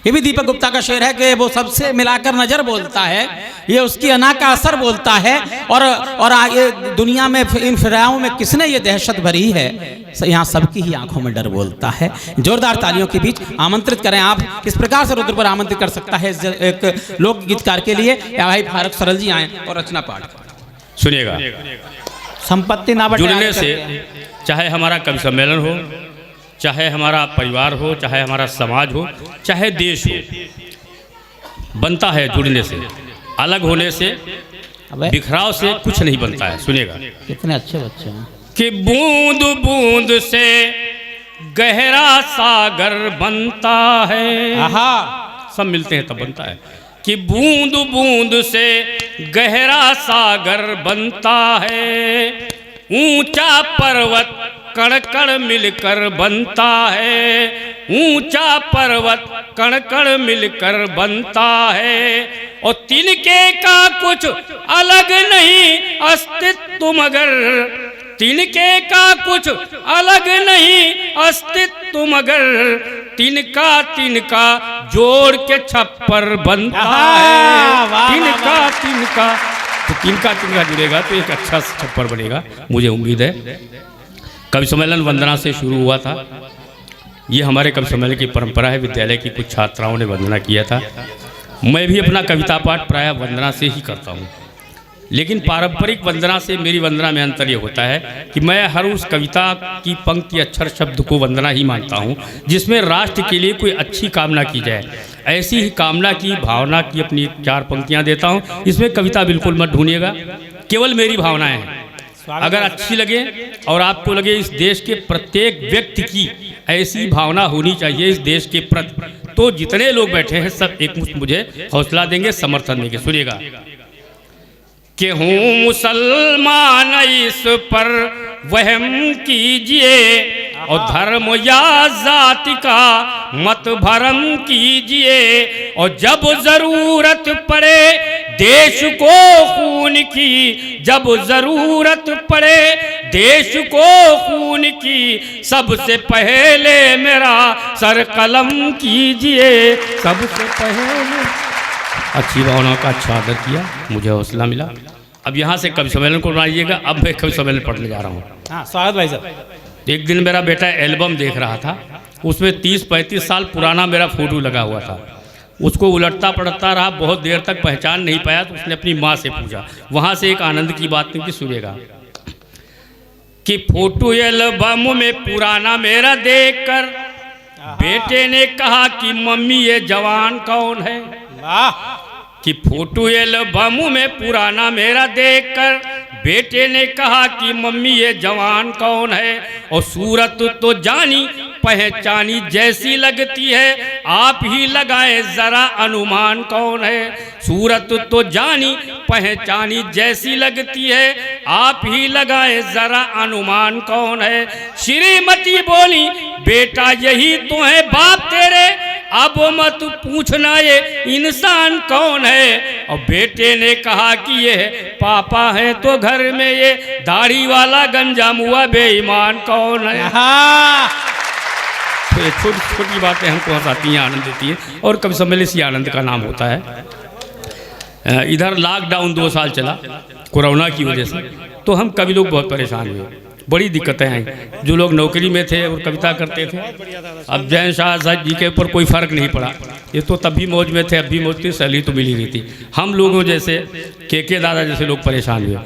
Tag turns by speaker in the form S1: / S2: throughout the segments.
S1: ये भी दीपक गुप्ता का शेर है कि वो सबसे मिलाकर नजर बोलता है, ये उसकी अना का असर बोलता है। और ये दुनिया में इन फिराओं में किसने ये दहशत भरी है, यहाँ सबकी ही आंखों में डर बोलता है। जोरदार तालियों के बीच आमंत्रित करें आप, किस प्रकार से रुद्र पर आमंत्रित कर सकता है एक लोक गीतकार के लिए, या भाई फारूक सरल जी आए और रचना पाठ
S2: सुनिएगा।
S1: संपत्ति ना
S2: जुड़ने से चाहे हमारा कवि सम्मेलन हो, चाहे हमारा परिवार हो, चाहे हमारा समाज हो, चाहे देश हो, बनता है जुड़ने से। अलग होने से, बिखराव से कुछ नहीं बनता है। सुनिएगा,
S1: कितने अच्छे बच्चे हैं।
S2: कि बूंद बूंद से गहरा सागर बनता है। सब मिलते हैं तब बनता है। कि बूंद बूंद से गहरा सागर बनता है, ऊंचा पर्वत कण कण मिलकर बनता है, ऊंचा पर्वत कण कण मिलकर बनता है। और तिनके का कुछ अलग नहीं अस्तित्व मगर, तिनके का कुछ अलग नहीं अस्तित्व मगर, तिनका तिनका जोड़ के छप्पर बनता है। तिनका तिनका, तो तिनका तिनका जुड़ेगा तो एक अच्छा छप्पर बनेगा, मुझे उम्मीद है। कवि सम्मेलन वंदना से शुरू हुआ था। ये हमारे कवि सम्मेलन की परंपरा है। विद्यालय की कुछ छात्राओं ने वंदना किया था। मैं भी अपना कविता पाठ प्रायः वंदना से ही करता हूँ, लेकिन पारंपरिक वंदना से मेरी वंदना में अंतर ये होता है कि मैं हर उस कविता की पंक्ति अक्षर शब्द को वंदना ही मानता हूँ जिसमें राष्ट्र के लिए कोई अच्छी कामना की जाए। ऐसी ही कामना की भावना की अपनी 4 पंक्तियाँ देता हूँ। इसमें कविता बिल्कुल मत ढूंढिएगा, केवल मेरी भावनाएं हैं। अगर अच्छी लगे और आपको लगे इस देश के प्रत्येक व्यक्ति की ऐसी भावना होनी चाहिए इस देश के प्रति, तो जितने लोग बैठे हैं सब एक मुश्त मुझे हौसला देंगे, समर्थन देंगे। सुनिएगा, कि हूँ मुसलमान इस पर वहम कीजिए, और धर्म या जाति का मत भरम कीजिए, और जब जरूरत पड़े देश को खून की, जब जरूरत पड़े देश को खून की, सबसे पहले मेरा सर कलम कीजिए, सबसे पहले। अच्छी भावनाओं का अच्छा आदर किया, मुझे हौसला मिला। अब यहाँ से कवि सम्मेलन को बनाइएगा। अब मैं कवि सम्मेलन पढ़ने जा रहा हूँ।
S1: हाँ, स्वागत भाई साहब।
S2: एक दिन मेरा बेटा एल्बम देख रहा था, उसमें 30-35 साल पुराना मेरा फोटो लगा हुआ था। उसको उलटता पलटता रहा, बहुत देर तक पहचान नहीं पाया, तो उसने अपनी माँ से पूछा। वहाँ से एक आनंद की बात निकली, सुनिएगा। कि फोटो एल्बम में पुराना मेरा देखकर बेटे ने कहा कि मम्मी ये जवान कौन है। कि फोटो एल्बम में पुराना मेरा देखकर बेटे ने कहा कि मम्मी ये जवान कौन है। और सूरत तो जानी पहचानी जैसी लगती है, आप ही लगाए जरा अनुमान कौन है। सूरत तो जानी पहचानी जैसी लगती है, आप ही लगाए जरा अनुमान कौन है। श्रीमती बोली बेटा यही तो है बाप तेरे, अब मत पूछना ये इंसान कौन है। और बेटे ने कहा कि ये पापा है, तो घर में ये दाढ़ी वाला गंजा मुआ बेईमान कौन है। तो ये छोटी छोटी बातें हमको हंसाती हैं, आनंद देती है, और कवि सम्मेलन इसी आनंद का नाम होता है। इधर लॉकडाउन 2 साल चला कोरोना की वजह से, तो हम कवि लोग बहुत परेशान हुए, बड़ी दिक्कतें आई। जो लोग नौकरी में थे और कविता करते थे, अब जैन शाह साहब जी के ऊपर कोई फ़र्क नहीं पड़ा। ये तो तब भी मौज में थे, अब भी मौज थी, सैलरी तो मिल ही रही थी। हम लोगों जैसे के दादा जैसे लोग परेशान हुए।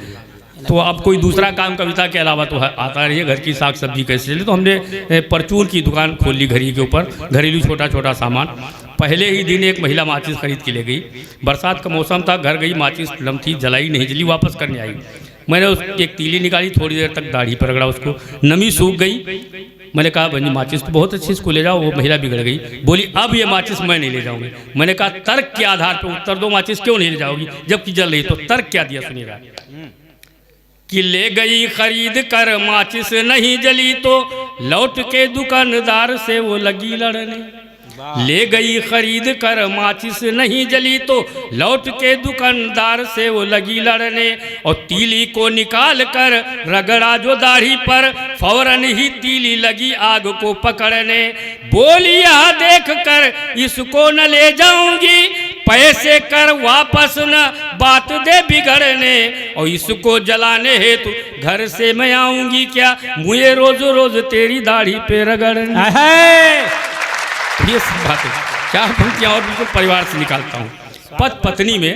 S2: तो अब कोई दूसरा काम कविता के अलावा तो आता रही है, घर की साग सब्जी कैसे चले। तो हमने परचून की दुकान खोल ली घड़ी के ऊपर, घरेलू छोटा छोटा सामान। पहले ही दिन एक महिला माचिस खरीद के ले गई। बरसात का मौसम था, घर गई, माचिस लम थी, जलाई नहीं, जली, वापस करने आई। मैंने उसकी एक तीली निकाली, थोड़ी देर तक दाढ़ी पर रगड़ा, उसको नमी सूख गई। मैंने कहा बंजी माचिस तो बहुत अच्छी, इसको ले जाओ। वो महिला बिगड़ गई, बोली अब ये माचिस मैं नहीं ले जाऊंगी। मैंने कहा तर्क के आधार पर उत्तर दो, माचिस क्यों नहीं ले जाओगी जबकि जल रही। तो तर्क क्या दिया, सुनिएगा। कि ले गई खरीद कर माचिस नहीं जली, तो लौट के दुकानदार से वो लगी लड़ने। ले गई खरीद कर माचिस नहीं जली तो लौट के दुकानदार से वो लगी लड़ने और तीली को निकाल कर रगड़ा जो दाढ़ी पर फौरन ही तीली लगी आग को पकड़ने। बोली यह देख कर इसको न ले जाऊंगी, पैसे कर वापस न बात दे बिगड़ने, और इसको जलाने हेतु घर से मैं आऊंगी क्या, मुझे रोज रोज तेरी दाढ़ी पे रगड़ने। ये सब बातें 4 पंक्तियां और बिल्कुल परिवार से निकालता हूँ। पति पत्नी में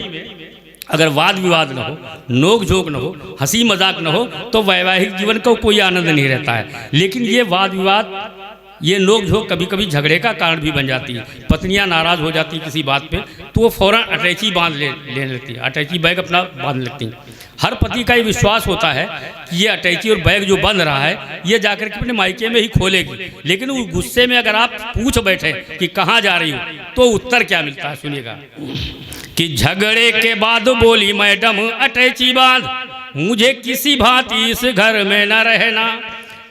S2: अगर वाद विवाद न हो, नोक झोंक न हो, हंसी मजाक न हो, तो वैवाहिक जीवन का कोई आनंद नहीं रहता है। लेकिन ये वाद विवाद, ये नोक झोंक कभी कभी झगड़े का कारण भी बन जाती है। पत्नियां नाराज हो जाती किसी बात पे तो वो फौरन अटैची बांध लेने लगती है, अटैची बैग अपना बांध लगती हैं। हर पति का ये विश्वास होता है कि ये अटैची और बैग जो बंध रहा है ये जाकर के अपने मायके में ही खोलेगी। लेकिन उस गुस्से में अगर आप पूछ बैठे कि कहाँ जा रही हो, तो उत्तर क्या मिलता है सुनिएगा। कि झगड़े के बाद बोली मैडम अटैची बांध, मुझे किसी भांति इस घर में न रहना।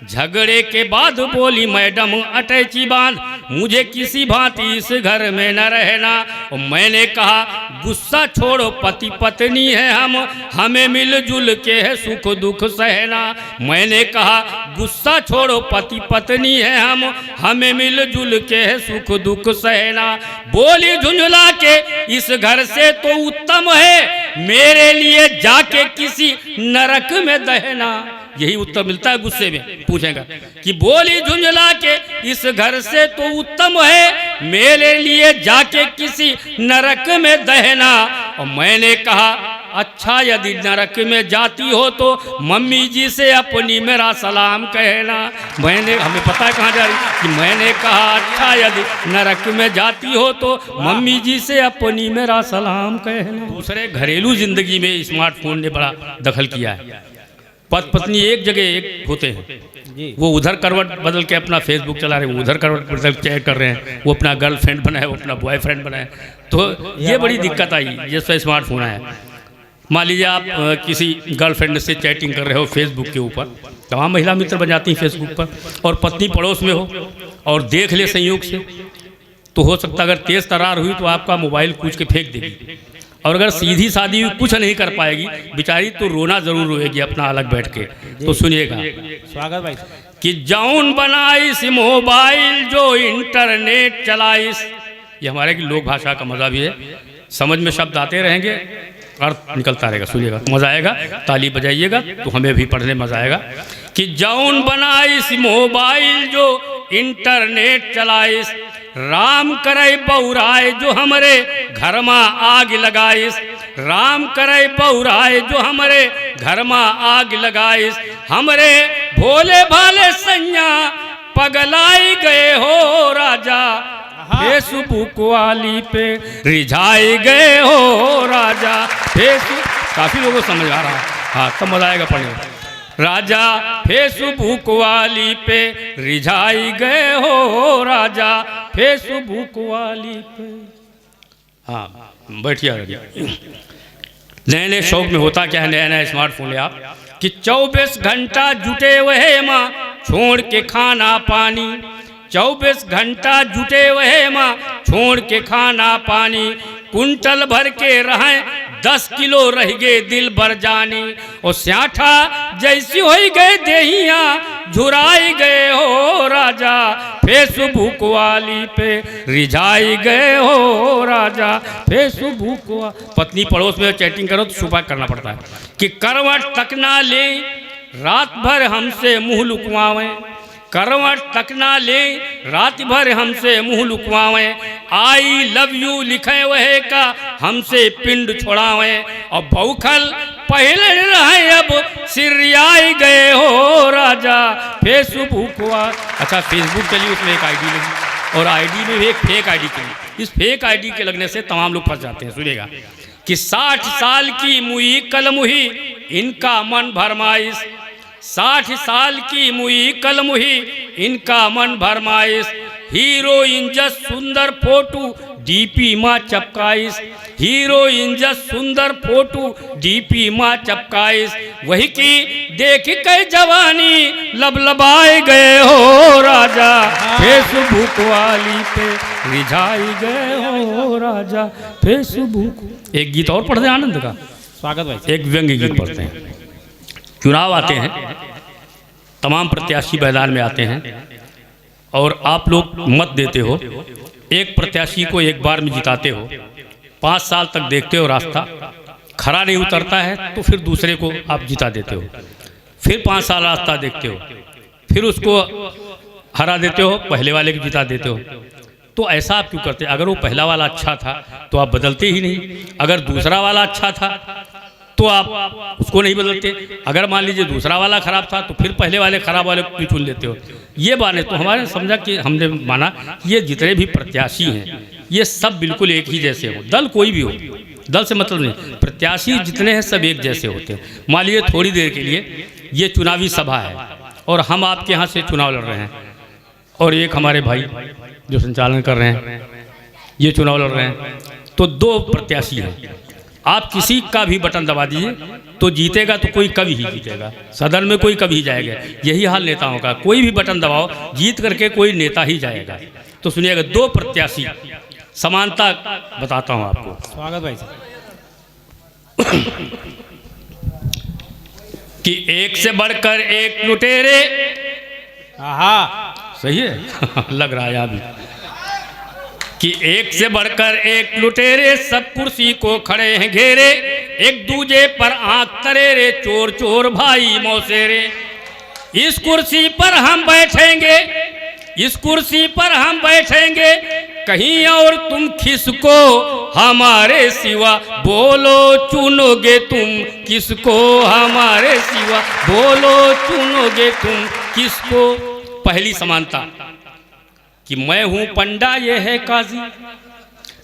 S2: झगड़े के बाद बोली मैडम अटैची बांध, मुझे किसी भांति इस घर में न रहना। और मैंने कहा गुस्सा छोड़ो पति पत्नी है हम, हमें मिलजुल के है सुख दुख सहना। मैंने कहा गुस्सा छोड़ो पति पत्नी है हम, हमें मिलजुल के है सुख दुख सहना। बोली झुंझुला के इस घर से तो उत्तम है मेरे लिए जाके किसी नरक में दहना। यही उत्तर मिलता है गुस्से में पूछेगा कि बोली झुंझुला के इस घर से तो उत्तम है मेरे लिए जाके किसी नरक में दहना। और मैंने कहा अच्छा यदि नरक में जाती हो तो मम्मी जी से अपनी मेरा सलाम कहना। मैंने, हमें पता है कहाँ जा रही, कि मैंने कहा अच्छा यदि नरक में जाती हो तो मम्मी जी से अपनी मेरा सलाम कहना। दूसरे घरेलू जिंदगी में स्मार्टफोन ने बड़ा दखल किया है। पति पत्नी एक जगह एक होते हैं, वो उधर करवट बदल के अपना फेसबुक चला रहे हैं, वो उधर करवट बदल चैट कर रहे हैं, वो अपना गर्लफ्रेंड बनाए, वो अपना बॉयफ्रेंड बनाए। तो ये बड़ी दिक्कत आई जिससे स्मार्टफोन आया। मान लीजिए आप किसी गर्लफ्रेंड से चैटिंग कर रहे हो फेसबुक के ऊपर, तमाम महिला मित्र बन जाती हैं फेसबुक पर, और पत्नी पड़ोस में हो और देख ले संयोग से, तो हो सकता अगर तेज़ तरार हुई तो आपका मोबाइल कूच के फेंक देगी। और अगर सीधी सादी कुछ नहीं कर पाएगी बेचारी, तो रोना जरूर रोएगी अपना अलग बैठ के। तो सुनिएगा,
S1: स्वागत भाई।
S2: कि जौन बनाइस मोबाइल जो इंटरनेट चलाइस, ये हमारे की लोक भाषा का मज़ा भी है, समझ में शब्द आते रहेंगे, अर्थ निकलता रहेगा। सुनिएगा, मज़ा आएगा, ताली बजाइएगा तो हमें भी पढ़ने मज़ा आएगा। कि जौन बनाइस मोबाइल जो इंटरनेट चलाइस, राम करे बहुराय जो हमरे घर में आग लगाइस। राम करे बहुराय जो हमरे घर में आग लगाइस। हमरे भोले भाले सैया पगलाई गए हो राजा, फेसबुक वाली पे रिझाई गए हो राजा। फेसबुक काफ़ी लोगों को समझ आ रहा है, हाँ तब मज़ा आएगा पढ़ने। राजा फेसबुक वाली पे रिझाई गए हो राजा, फेसबुक वाली पे। हाँ बैठिए। नए नए शौक में होता क्या है, नया नया स्मार्टफोन ले आप, कि 24 घंटा जुटे हुए माँ छोड़ के खाना पानी। 24 घंटा जुटे हुए माँ छोड़ के खाना पानी। कुंटल भर के रहें 10 किलो रह गए दिल भर जानी। और स्याठा जैसी हो गए देहिया झुराई गए हो राजा, फेसबुक वाली पे रिझाई गए हो राजा, फेसबुक। पत्नी पड़ोस में चैटिंग करो तो छुपा करना पड़ता है। कि करवट तक ना ले रात भर हमसे मुँह लुकवावें। करवट तक ना ले रात भर हमसे मुँह लुकवावें। आई लव यू लिखे वह का हमसे पिंड छोड़ावें। और भौखल पहले रहे अब सिरियाई गए हो राजा, फेसबुक वा। अच्छा फेसबुक चली, उसमें एक आईडी लगी और आईडी में भी एक फेक आईडी चली। इस फेक आईडी के लगने से तमाम लोग फंस जाते हैं। सुनिएगा, कि 60 साल की मुई कल मुही इनका मन भरमाइश। 60 साल की मुई कल मुही इनका मन भरमाइश। हीरोइन जस सुंदर फोटो डीपी माँ चपकाइस, हीरोइन जस सुंदर फोटो डीपी माँ चपकाइस, वही की देख के जवानी लबलबाए गए हो राजा, फेसबुक वाली पे रिझाई गए हो राजा, फेसबुक। एक गीत और पढ़ते हैं आनंद का,
S1: स्वागत भाई।
S2: एक व्यंग्य गीत पढ़ते हैं। चुनाव आते हैं, तमाम प्रत्याशी मैदान में आते हैं और आप लोग मत देते हो। एक प्रत्याशी को एक बार में जिताते हो, 5 साल तक देखते हो, रास्ता खरा नहीं उतरता है तो फिर दूसरे को आप जिता देते हो, फिर 5 साल रास्ता देखते हो, फिर उसको हरा देते हो, पहले वाले को जिता देते हो। तो ऐसा आप क्यों करते? अगर वो पहला वाला अच्छा था तो आप बदलते ही नहीं, अगर दूसरा वाला अच्छा था तो आप उसको नहीं बदलते, अगर मान लीजिए दूसरा वाला खराब था तो फिर पहले वाले खराब वाले को चुन लेते हो। ये बाने तो हमारे समझा कि हमने माना ये जितने भी प्रत्याशी हैं ये सब बिल्कुल एक ही जैसे हो, दल कोई भी हो, दल से मतलब नहीं, प्रत्याशी जितने हैं सब एक जैसे होते हैं। मान लीजिए थोड़ी देर के लिए ये चुनावी सभा है और हम आपके यहाँ से चुनाव लड़ रहे हैं और एक हमारे भाई जो संचालन कर रहे हैं ये चुनाव लड़ रहे हैं, तो 2 प्रत्याशी हैं, आप किसी का भी बटन दबा दीजिए तो जीतेगा तो कोई कभी ही जीतेगा, सदन में कोई कभी जाएगा। यही हाल नेताओं का, कोई भी बटन दबाओ जीत करके कोई नेता ही जाएगा। तो सुनिएगा, 2 प्रत्याशी, समानता बताता हूं आपको।
S1: स्वागत भाई।
S2: कि एक से बढ़कर एक लुटेरे, सही है लग रहा है अभी, कि एक से बढ़कर एक लुटेरे सब कुर्सी को खड़े हैं घेरे, एक दूजे पर आंख तरेरे, चोर चोर भाई मौसेरे। इस कुर्सी पर हम बैठेंगे, इस कुर्सी पर हम बैठेंगे, कहीं और तुम किसको हमारे सिवा, बोलो चुनोगे तुम किसको हमारे सिवा, बोलो चुनोगे तुम किसको। पहली समानता कि मैं हूं पंडा ये है काजी,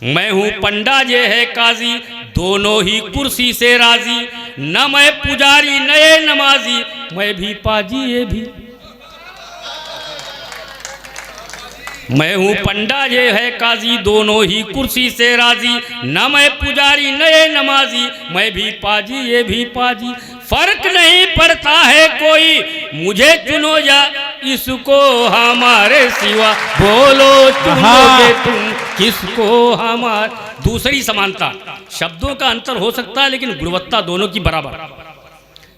S2: मैं हूं पंडा ये है काजी, दोनों ही कुर्सी से राजी, न मैं पुजारी न ये नमाजी, मैं भी पाजी ये भी। मैं हूं पंडा ये है काजी, दोनों ही कुर्सी से राजी, न मैं पुजारी न ये नमाजी, मैं भी पाजी ये भी पाजी। फर्क नहीं पड़ता है कोई, मुझे चुनो या इसको हमारे सिवा, बोलो चुनोगे तुम किसको हमारे। दूसरी समानता, शब्दों का अंतर हो सकता है लेकिन गुणवत्ता दोनों की बराबर।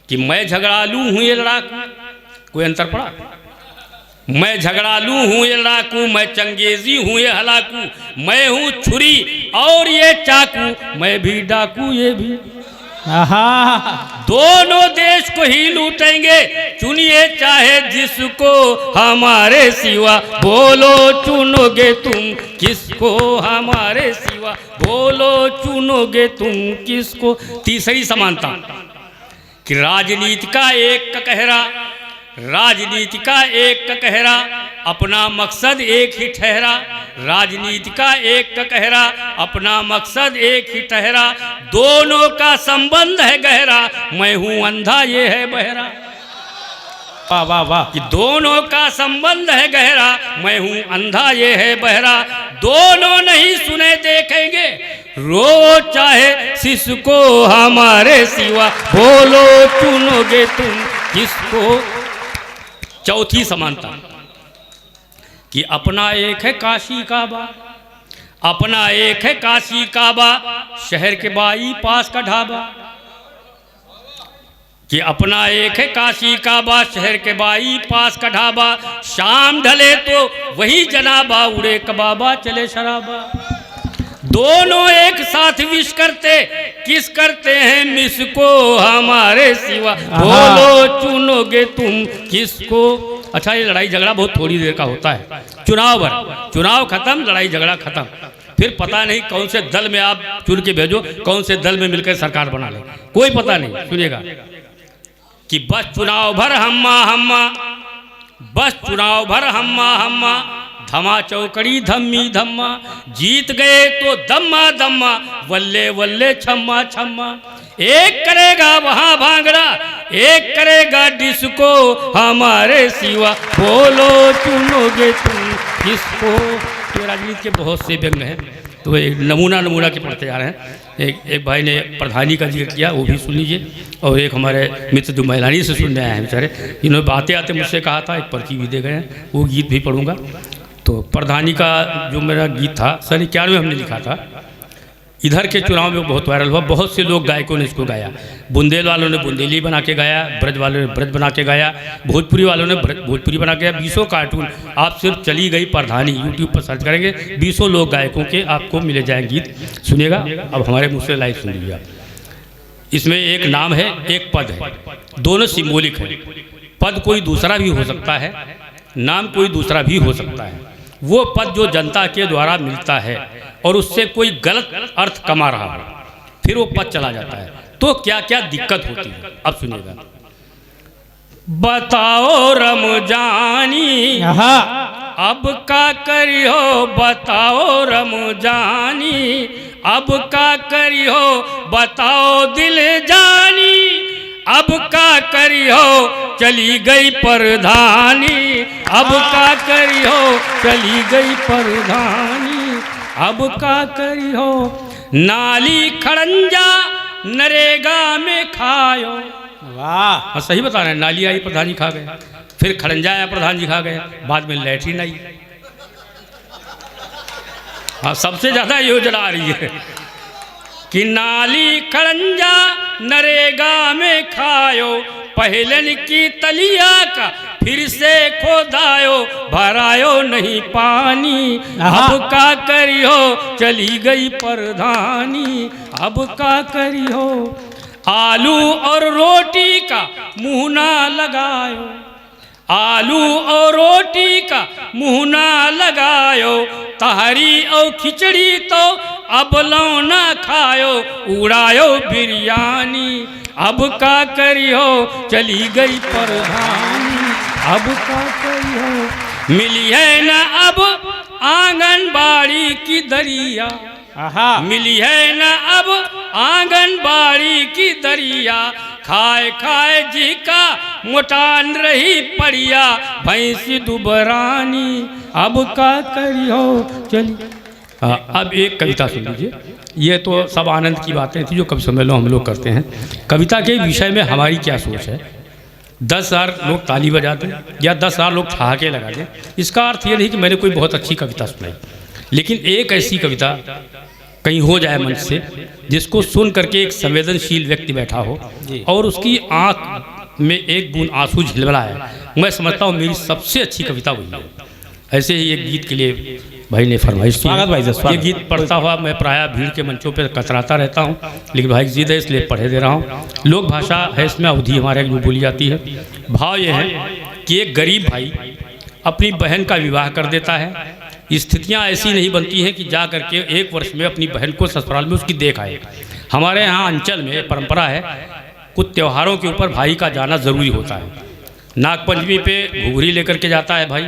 S2: कि मैं झगड़ालू हूँ ये लड़ाकू, कोई अंतर पड़ा? मैं झगड़ालू हूँ ये लड़ाकू, मैं चंगेजी हूँ ये हलाकू, मैं हूँ छुरी और ये चाकू, मैं भी डाकू ये भी। दोनों देश को ही लूटेंगे, चुनिए चाहे जिसको हमारे सिवा, बोलो चुनोगे तुम किसको हमारे सिवा, बोलो चुनोगे तुम किसको। तीसरी समानता कि राजनीति का एक ककहरा, राजनीति का एक ककहरा, अपना मकसद एक ही ठहरा, राजनीति का एक ककहरा, अपना मकसद एक ही ठहरा, दोनों का संबंध है गहरा, मैं हूं अंधा ये है बहरा। वाह वाह वाह। कि दोनों का संबंध है गहरा, मैं हूं अंधा ये है बहरा, दोनों नहीं सुने देखेंगे, रो चाहे किसको हमारे सिवा, बोलो चुनोगे तुम किसको। चौथी समानता कि अपना एक है काशी काबा, अपना एक है काशी काबा, शहर के बाई पास का ढाबा। कि अपना एक है काशी काबा, शहर के बाई पास का ढाबा, शाम ढले तो वही जनाबा, उड़े कबाबा चले शराबा। दोनों एक साथ विश करते, किस करते हैं मिस को हमारे सिवा, बोलो चुनोगे तुम किसको। अच्छा, ये लड़ाई झगड़ा बहुत थोड़ी देर का होता है, चुनाव भर, चुनाव खत्म लड़ाई झगड़ा खत्म, फिर पता नहीं कौन से दल में आप चुन के भेजो, कौन से दल में मिलकर सरकार बना ले, कोई पता नहीं। सुनिएगा कि बस चुनाव भर हम्मा हम्मा, बस चुनाव भर हम्मा हम्मा, धमा चौकड़ी धम्मी धम्मा, जीत गए तो दम्मा दम्मा, वल्ले वल्ले छम्मा छम्मा। एक करेगा वहाँ भांगड़ा, एक करेगा डिस्को हमारे सिवा, बोलो चुनोगे तुम किसको। ये राजनीति के बहुत से व्यंग हैं, तो एक नमूना के पढ़ते जा रहे हैं। एक भाई ने प्रधानी का जिक्र किया, वो भी सुन लीजिए। और एक हमारे मित्र जो महिलानी से सुनने आए हैं बेचारे, इन्होंने आते आते मुझसे कहा था, एक पर्ची भी दे गए हैं, वो गीत भी पढ़ूंगा। तो प्रधानी का जो मेरा गीत था 91 में हमने लिखा था। इधर के चुनाव में बहुत वायरल हुआ, बहुत से लोग गायकों ने इसको गाया। बुंदेल वालों ने बुंदेली बना के गाया, ब्रज वालों ने ब्रज बना के गाया, भोजपुरी वालों ने भोजपुरी बना के गाया। 20 कार्टून आप सिर्फ चली गई प्रधानी यूट्यूब पर सर्च करेंगे, 20 लोग गायकों के आपको मिले जाए गीत, सुनिएगा। अब हमारे मुँह से लाइव सुन लीजिए। इसमें एक नाम है, एक पद है, दोनों सिम्बोलिक है। पद कोई दूसरा भी हो सकता है, नाम कोई दूसरा भी हो सकता है। वो पद जो जनता के द्वारा मिलता है और उससे कोई गलत अर्थ कमा रहा है, फिर वो पद चला जाता है, तो क्या क्या दिक्कत होती है, अब सुनिएगा। बताओ रमजानी अब का करियो, बताओ रमजानी अब का करियो, बताओ दिल जानी अब का करियो, चली गई प्रधानी अब का करियो, चली गई प्रधानी अब का करियो। नाली खड़ंजा नरेगा में खायो। वाह, हाँ सही बता रहे हैं। नाली आई प्रधान जी खा गए, फिर खड़ंजा आया प्रधान जी खा गए, बाद में लैट्रिन आई। हाँ, सबसे ज़्यादा योजना आ रही है कि नाली खड़ंजा नरेगा में खायो, पहलन की तलिया का फिर से खोदायो, भरायो नहीं पानी अब का करियो, चली गई प्रधानी अब का करियो। आलू और रोटी का मुँह ना लगायो, आलू और रोटी का मुँह ना लगायो, तहरी और खिचड़ी तो अब लौना खायो, उड़ायो बिरयानी अब का करियो, चली गई प्रधानी अब का करियो। मिली है ना अब आंगनबाड़ी की दरिया, मिली है ना अब आंगनबाड़ी की दरिया, खाए खाए जी का मोटान रही पड़िया, भैंसी दुबरानी अब का करियो, चली। अब एक कविता सुन लीजिए। ये तो सब आनंद की बातें थी जो कवि सम्मेलन हम लोग करते हैं। कविता के विषय में हमारी क्या सोच है? 10,000 लोग ताली बजा दें या 10,000 लोग ठहाके लगा दें, इसका अर्थ ये नहीं कि मैंने कोई बहुत अच्छी कविता सुनाई, लेकिन एक ऐसी कविता कहीं हो जाए मंच से जिसको सुन करके एक संवेदनशील व्यक्ति बैठा हो और उसकी आंख में एक बूंद आंसू झिलमिलाए, मैं समझता हूँ मेरी सबसे अच्छी कविता वही है। ऐसे ही एक गीत के लिए भाई ने फरमाइश की। स्वागत भाई साहब। ये गीत पढ़ता हुआ मैं प्रायः भीड़ के मंचों पर कतराता रहता हूँ, लेकिन भाई जिद है इसलिए पढ़े दे रहा हूँ। लोक भाषा है, इसमें अवधि हमारे जो बोली जाती है। भाव ये है कि एक गरीब भाई अपनी बहन का विवाह कर देता है। स्थितियाँ ऐसी नहीं बनती हैं कि जा करके 1 वर्ष में अपनी बहन को ससुराल में उसकी देख आए। हमारे यहाँ अंचल में परंपरा है, कुछ त्योहारों के ऊपर भाई का जाना ज़रूरी होता है। नागपंचमी पे घुघरी लेकर के जाता है भाई,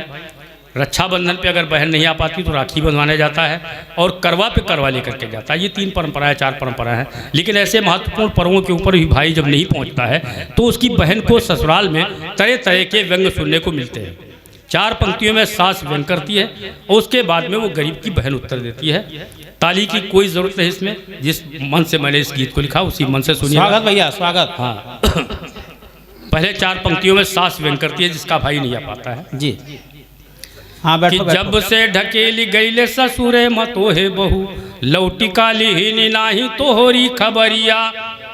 S2: रक्षाबंधन पे अगर बहन नहीं आ पाती तो राखी बंधवाने जाता है, और करवा पे करवा लेकर के जाता है। ये 3 परंपराएं 4 परंपराएं हैं। लेकिन ऐसे महत्वपूर्ण पर्वों के ऊपर भी भाई जब नहीं पहुंचता है तो उसकी बहन को ससुराल में तरह तरह के व्यंग सुनने को मिलते हैं। 4 पंक्तियों में सास व्यंग करती है और उसके बाद में वो गरीब की बहन उत्तर देती है। ताली की कोई ज़रूरत नहीं इसमें, जिस मन से मैंने इस गीत को लिखा उसी मन से सुनिए। स्वागत भैया, स्वागत। हाँ पहले 4 पंक्तियों में सास व्यंग करती है जिसका भाई नहीं आ पाता है जी। हाँ, बैठो, कि जब से ढकेली गईले ससुरे मतोहे बहू, लौटी काली ही नाही तोहरी खबरिया,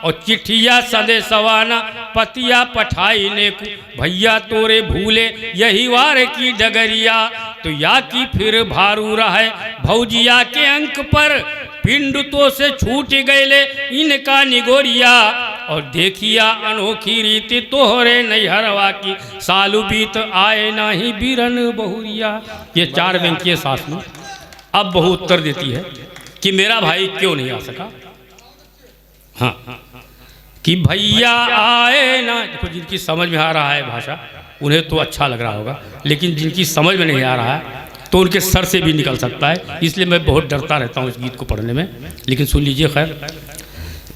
S2: और चिट्ठिया सदे सवाना पतिया पठाई ने भैया तोरे भूले यही वार की डगरिया, तो या की फिर भारू रहे भौजिया के अंक पर, पिंड तो से छूट गए इनका निगोरिया, और देखिया अनोखी रीति तोहरे नैहरवा की, सालू बीत आए नाही बीरन बहुरिया। ये 4 व्यंग्य सास में। अब बहू उत्तर देती है कि मेरा भाई क्यों नहीं आ सका। हाँ, कि भैया आए ना। देखो, जिनकी समझ में आ रहा है भाषा उन्हें तो अच्छा लग रहा होगा, लेकिन जिनकी समझ में नहीं आ रहा है तो उनके सर से भी निकल सकता है, इसलिए मैं बहुत डरता रहता हूँ इस गीत को पढ़ने में। लेकिन सुन लीजिए। खैर,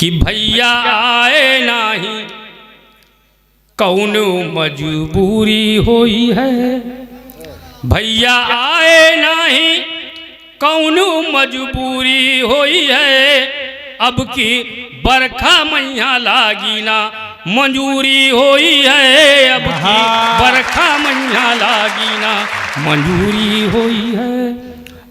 S2: कि भैया आए नहीं कौन मजबूरी होई है, भैया आए नहीं कौनो मजबूरी होई है, अब की बरखा मैया लागी ना मंजूरी होई है, अब की बरखा मैया लागी ना मंजूरी होई है।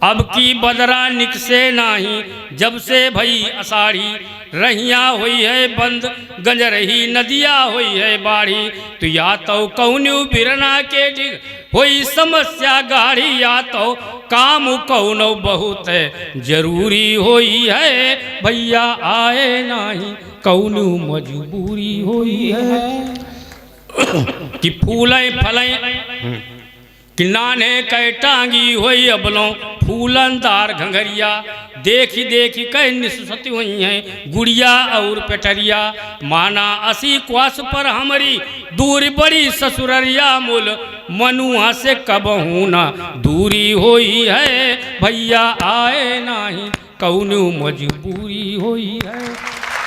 S2: अब की बदरा निकसे नाही, जब से भई अषाढ़ी, रहिया हुई है बंद, गंज रही नदिया हुई है बाढ़ी। तो या तो कौनो बिरना के डिग होई समस्या गाढ़ी, या तो काम कौनो बहुत है जरूरी होई है, भैया आए नाही कौनो मजबूरी होई है। कि फूलें फलें कि नाने कै टांगी होई अबलों, फूलनदार घंघरिया, देखी देखी कै निसती हुई हैं गुड़िया और पेटरिया। माना असी क्वास पर हमारी दूर बड़ी ससुररिया, मुल मनुआ से कबहू ना दूरी होई है, भैया आए नाही कौनो मजबूरी होई है।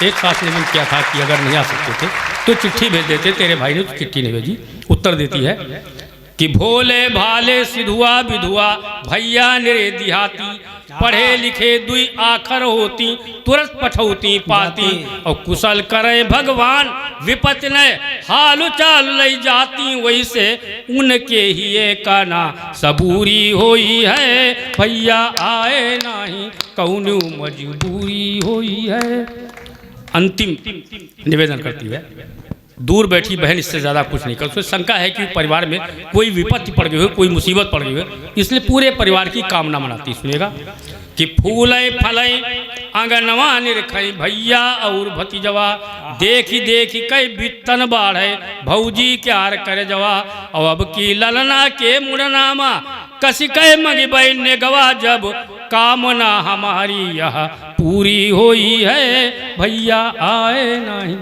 S2: एक सास ने भी क्या था कि अगर नहीं आ सकते थे तो चिट्ठी भेज देते, तेरे भाई ने तो चिट्ठी नहीं भेजी। उत्तर देती है कि भोले भाले सिधुआ विधुआ, भैया निरे दिहाती, पढ़े लिखे दुई आखर होती, तुरंत पठौती पाती। और कुशल करे भगवान विपत ने हाल चाल लई जाती, वही से उनके ही का ना सबूरी होई है, भैया आए नाही कौनो मजबूरी होई है। अंतिम निवेदन करती है, दूर बैठी बहन इससे ज़्यादा कुछ नहीं कर, उसको शंका है कि परिवार में कोई विपत्ति पड़ गई हो, कोई मुसीबत पड़ गई हो, इसलिए पूरे परिवार की कामना मनाती। सुनिएगा कि फूले फले आंगनवा निरखई, भैया और भतीजवा, देखी देखी कई बितन बाढ़े, भौजी क्यार करे जवा। और अब की ललना के मुड़नामा, कसी कह मगी बहन ने गवा, जब कामना हमारी यह पूरी होई है, भैया आए नहीं